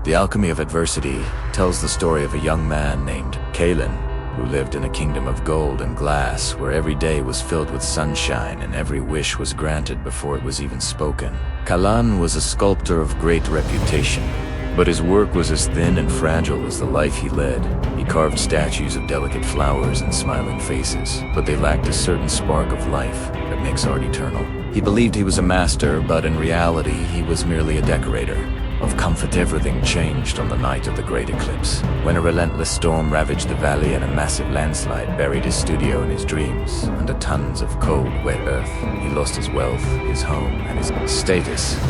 The Alchemy of Adversity tells the story of a young man named Kalen, who lived in a kingdom of gold and glass where every day was filled with sunshine and every wish was granted before it was even spoken. Kalan was a sculptor of great reputation, but his work was as thin and fragile as the life he led. He carved statues of delicate flowers and smiling faces, but they lacked a certain spark of life that makes art eternal. He believed he was a master, but in reality he was merely a decorator. Of comfort, everything changed on the night of the great eclipse, when a relentless storm ravaged the valley and a massive landslide buried his studio and his dreams under tons of cold, wet earth. He lost his wealth, his home, and his status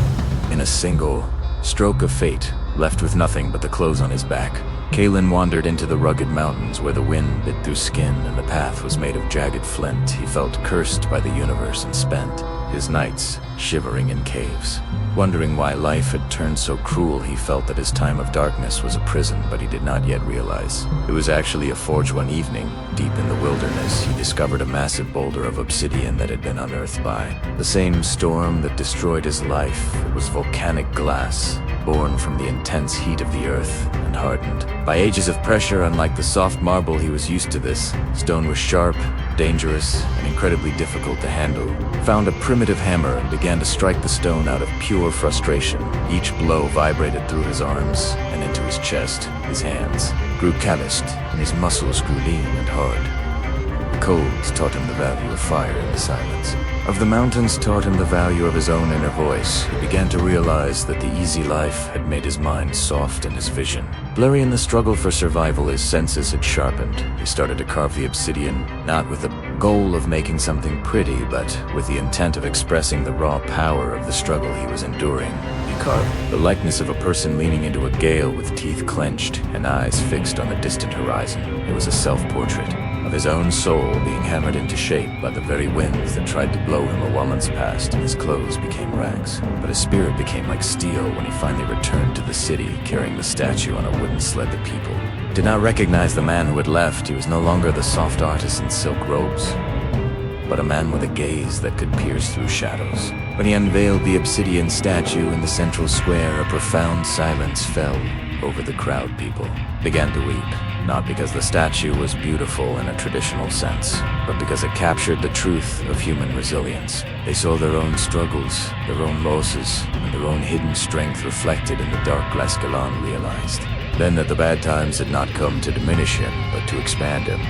in a single stroke of fate, left with nothing but the clothes on his back. Kalen wandered into the rugged mountains where the wind bit through skin and the path was made of jagged flint. He felt cursed by the universe and spent his nights shivering in caves. Wondering why life had turned so cruel, he felt that his time of darkness was a prison, but he did not yet realize it was actually a forge. One evening, deep in the wilderness, he discovered a massive boulder of obsidian that had been unearthed by the same storm that destroyed his life. It was volcanic glass, born from the intense heat of the earth and hardened by ages of pressure. Unlike the soft marble he was used to, this stone was sharp, dangerous, and incredibly difficult to handle. He found a primitive hammer and began to strike the stone out of pure frustration. Each blow vibrated through his arms and into his chest. His hands grew calloused and his muscles grew lean and hard. The cold taught him the value of fire in the silence. Of the mountains taught him the value of his own inner voice. He began to realize that the easy life had made his mind soft and his vision blurry. In the struggle for survival, his senses had sharpened. He started to carve the obsidian, not with the goal of making something pretty, but with the intent of expressing the raw power of the struggle he was enduring. He carved the likeness of a person leaning into a gale with teeth clenched and eyes fixed on the distant horizon. It was a self-portrait of his own soul being hammered into shape by the very winds that tried to blow him a moment's past, and his clothes became rags. But his spirit became like steel when he finally returned to the city, carrying the statue on a wooden sled. The people did not recognize the man who had left. He was no longer the soft artist in silk robes, but a man with a gaze that could pierce through shadows. When he unveiled the obsidian statue in the central square, a profound silence fell over the crowd. People began to weep, not because the statue was beautiful in a traditional sense, but because it captured the truth of human resilience. They saw their own struggles, their own losses, and their own hidden strength reflected in the dark glass. Galan realized then that the bad times had not come to diminish him, but to expand him.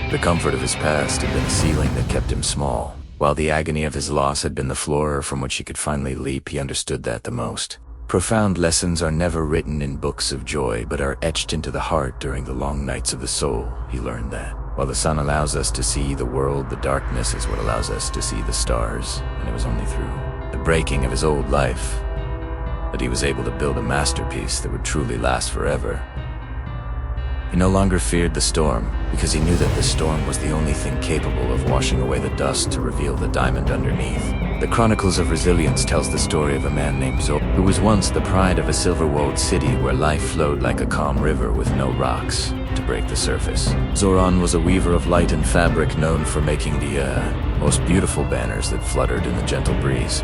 The comfort of his past had been a ceiling that kept him small, while the agony of his loss had been the floor from which he could finally leap. He understood that the most profound lessons are never written in books of joy, but are etched into the heart during the long nights of the soul. He learned that while the sun allows us to see the world, the darkness is what allows us to see the stars. And it was only through the breaking of his old life that he was able to build a masterpiece that would truly last forever. He no longer feared the storm, because he knew that the storm was the only thing capable of washing away the dust to reveal the diamond underneath. The Chronicles of Resilience tells the story of a man named Zoran, who was once the pride of a silver-walled city where life flowed like a calm river with no rocks to break the surface. Zoran was a weaver of light and fabric, known for making the most beautiful banners that fluttered in the gentle breeze.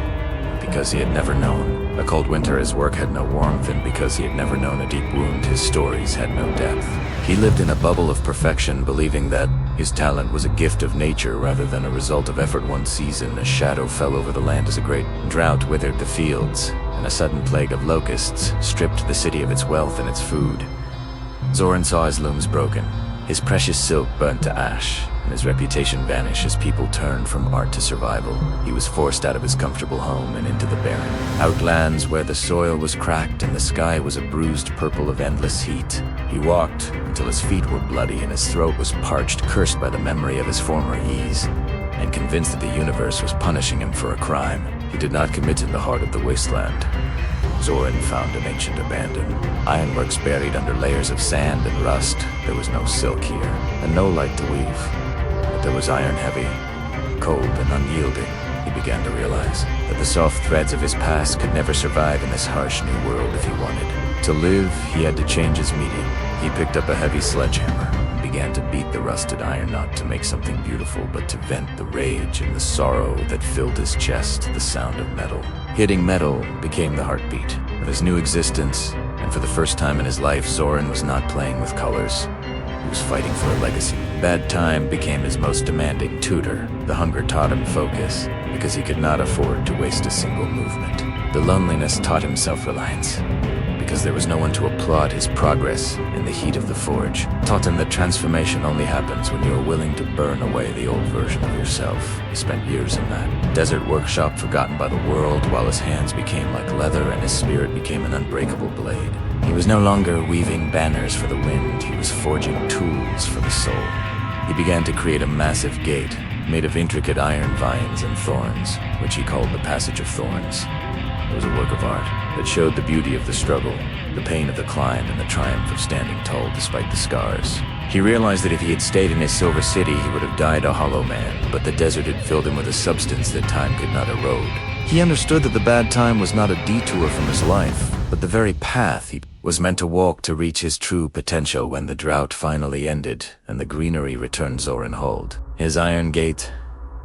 Because he had never known a cold winter, his work had no warmth, and because he had never known a deep wound, his stories had no depth. He lived in a bubble of perfection, believing that his talent was a gift of nature rather than a result of effort. One season, a shadow fell over the land as a great drought withered the fields, and a sudden plague of locusts stripped the city of its wealth and its food. Zoran saw his looms broken, his precious silk burnt to ash, and his reputation vanish as people turned from art to survival. He was forced out of his comfortable home and into the barren outlands where the soil was cracked and the sky was a bruised purple of endless heat. He walked until his feet were bloody and his throat was parched, cursed by the memory of his former ease, and convinced that the universe was punishing him for a crime he did not commit. In the heart of the wasteland, Zoran found an ancient abandoned ironworks buried under layers of sand and rust. There was no silk here, and no light to weave. But there was iron heavy, cold and unyielding. He began to realize that the soft threads of his past could never survive in this harsh new world. If he wanted to live, he had to change his medium. He picked up a heavy sledgehammer and began to beat the rusted iron, not to make something beautiful, but to vent the rage and the sorrow that filled his chest. The sound of metal hitting metal became the heartbeat of his new existence. And for the first time in his life, Zoran was not playing with colors. He was fighting for a legacy. Bad Time became his most demanding tutor. The hunger taught him focus, because he could not afford to waste a single movement. The loneliness taught him self-reliance, because there was no one to applaud his progress in the heat of the forge. Taught him that transformation only happens when you are willing to burn away the old version of yourself. He spent years in that desert workshop, forgotten by the world, while his hands became like leather and his spirit became an unbreakable blade. He was no longer weaving banners for the wind, he was forging tools for the soul. He began to create a massive gate, made of intricate iron vines and thorns, which he called the Passage of Thorns. It was a work of art that showed the beauty of the struggle, the pain of the climb, and the triumph of standing tall despite the scars. He realized that if he had stayed in his silver city, he would have died a hollow man, but the desert had filled him with a substance that time could not erode. He understood that the bad time was not a detour from his life, but the very path he was meant to walk to reach his true potential. When the drought finally ended and the greenery returned, Zoran hauled his iron gate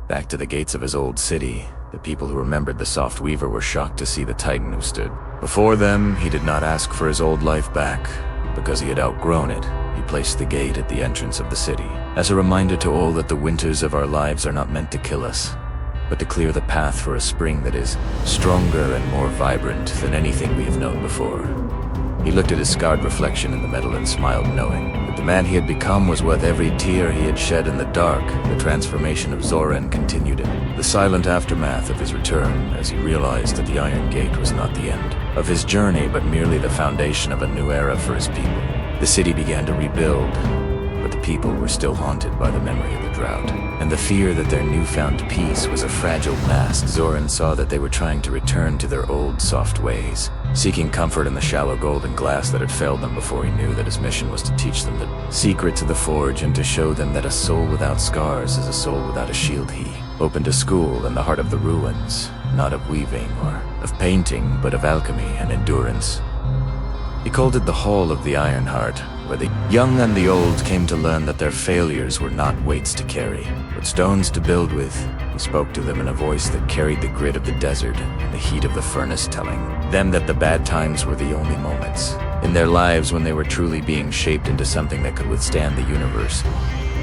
back to the gates of his old city. The people who remembered the soft weaver were shocked to see the titan who stood before them. He did not ask for his old life back, because he had outgrown it. He placed the gate at the entrance of the city, as a reminder to all that the winters of our lives are not meant to kill us, but to clear the path for a spring that is stronger and more vibrant than anything we have known before. He looked at his scarred reflection in the metal and smiled, knowing that the man he had become was worth every tear he had shed in the dark. The transformation of Zoran continued in the silent aftermath of his return, as he realized that the Iron Gate was not the end of his journey, but merely the foundation of a new era for his people. The city began to rebuild, but the people were still haunted by the memory of the drought, and the fear that their newfound peace was a fragile mask. Zoran saw that they were trying to return to their old soft ways, seeking comfort in the shallow golden glass that had failed them before he knew that his mission was to teach them the secrets of the forge and to show them that a soul without scars is a soul without a shield. He opened a school in the heart of the ruins, not of weaving or of painting, but of alchemy and endurance. He called it the Hall of the Iron Heart, where the young and the old came to learn that their failures were not weights to carry, but stones to build with. He spoke to them in a voice that carried the grit of the desert and the heat of the furnace, telling them that the bad times were the only moments in their lives when they were truly being shaped into something that could withstand the universe.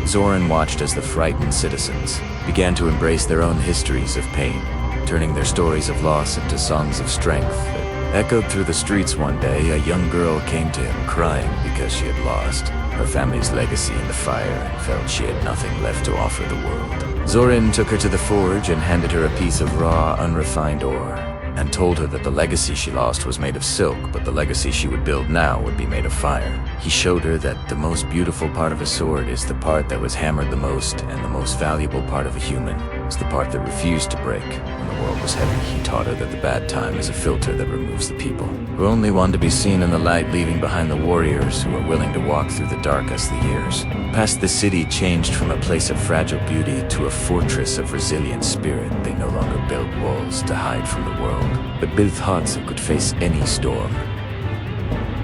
Zoran watched as the frightened citizens began to embrace their own histories of pain, turning their stories of loss into songs of strength that echoed through the streets. One day, a young girl came to him crying because she had lost her family's legacy in the fire and felt she had nothing left to offer the world. Zoran took her to the forge and handed her a piece of raw, unrefined ore, and told her that the legacy she lost was made of silk, but the legacy she would build now would be made of fire. He showed her that the most beautiful part of a sword is the part that was hammered the most, and the most valuable part of a human is the part that refused to break. When the world was heavy, he taught her that the bad time is a filter that removes the people who only want to be seen in the light, leaving behind the warriors who are willing to walk through the dark as the years passed. The city changed from a place of fragile beauty to a fortress of resilient spirit. They no longer built walls to hide from the world, but built hearts that could face any storm.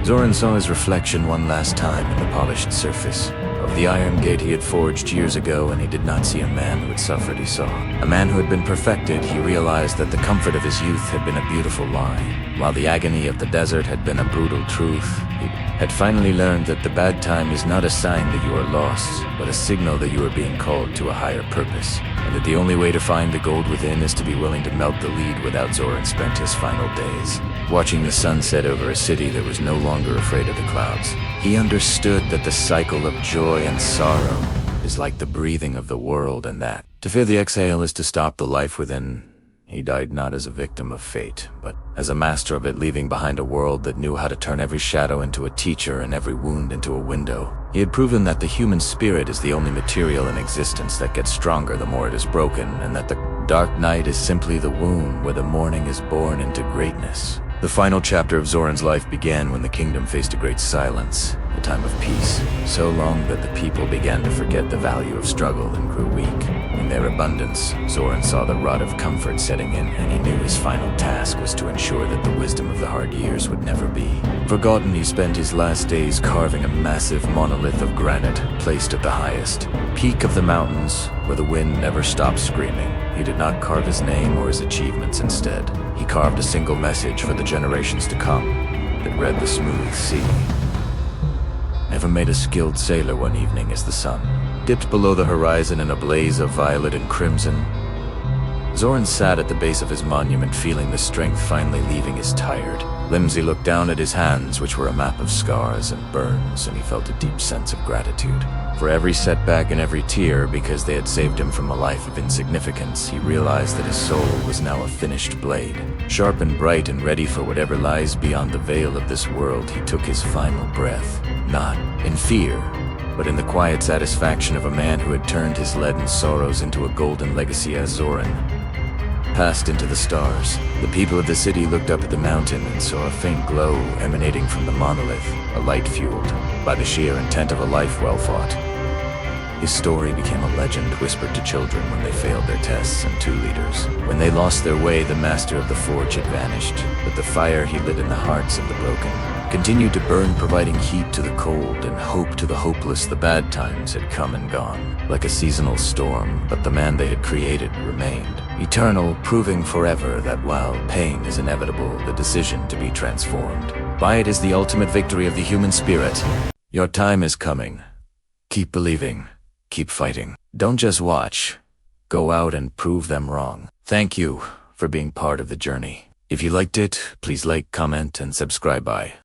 Zoran saw his reflection one last time in the polished surface of the iron gate he had forged years ago, and he did not see a man who had suffered. He saw a man who had been perfected. He realized that the comfort of his youth had been a beautiful lie, while the agony of the desert had been a brutal truth. He had finally learned that the bad time is not a sign that you are lost, but a signal that you are being called to a higher purpose, and that the only way to find the gold within is to be willing to melt the lead. Without Zoran spent his final days watching the sun set over a city that was no longer afraid of the clouds. He understood that the cycle of joy and sorrow is like the breathing of the world, and that to fear the exhale is to stop the life within. He died not as a victim of fate, but as a master of it, leaving behind a world that knew how to turn every shadow into a teacher and every wound into a window. He had proven that the human spirit is the only material in existence that gets stronger the more it is broken, and that the dark night is simply the womb where the morning is born into greatness. The final chapter of Zoran's life began when the kingdom faced a great silence, a time of peace, so long that the people began to forget the value of struggle and grew weak. In their abundance, Zoran saw the rot of comfort setting in, and he knew his final task was to ensure that the wisdom of the hard years would never be forgotten. He spent his last days carving a massive monolith of granite placed at the highest peak of the mountains, where the wind never stopped screaming. He did not carve his name or his achievements. Instead, he carved a single message for the generations to come. that read the smooth sea. Never made a skilled sailor one evening as the sun dipped below the horizon in a blaze of violet and crimson. Zoran sat at the base of his monument, feeling the strength finally leaving his tired limbs. He looked down at his hands, which were a map of scars and burns, and he felt a deep sense of gratitude for every setback and every tear, because they had saved him from a life of insignificance. He realized that his soul was now a finished blade, sharp and bright and ready for whatever lies beyond the veil of this world. He took his final breath, not in fear, but in the quiet satisfaction of a man who had turned his leaden sorrows into a golden legacy. As Zoran passed into the stars, the people of the city looked up at the mountain and saw a faint glow emanating from the monolith, a light fueled by the sheer intent of a life well fought. His story became a legend whispered to children when they failed their tests, and 2 leaders. When they lost their way, the master of the forge had vanished, but the fire he lit in the hearts of the broken continued to burn, providing heat to the cold and hope to the hopeless. The bad times had come and gone, like a seasonal storm, but the man they had created remained, eternal, proving forever that while pain is inevitable, the decision to be transformed by it is the ultimate victory of the human spirit. Your time is coming. Keep believing. Keep fighting. Don't just watch. Go out and prove them wrong. Thank you for being part of the journey. If you liked it, please like, comment, and subscribe. Bye.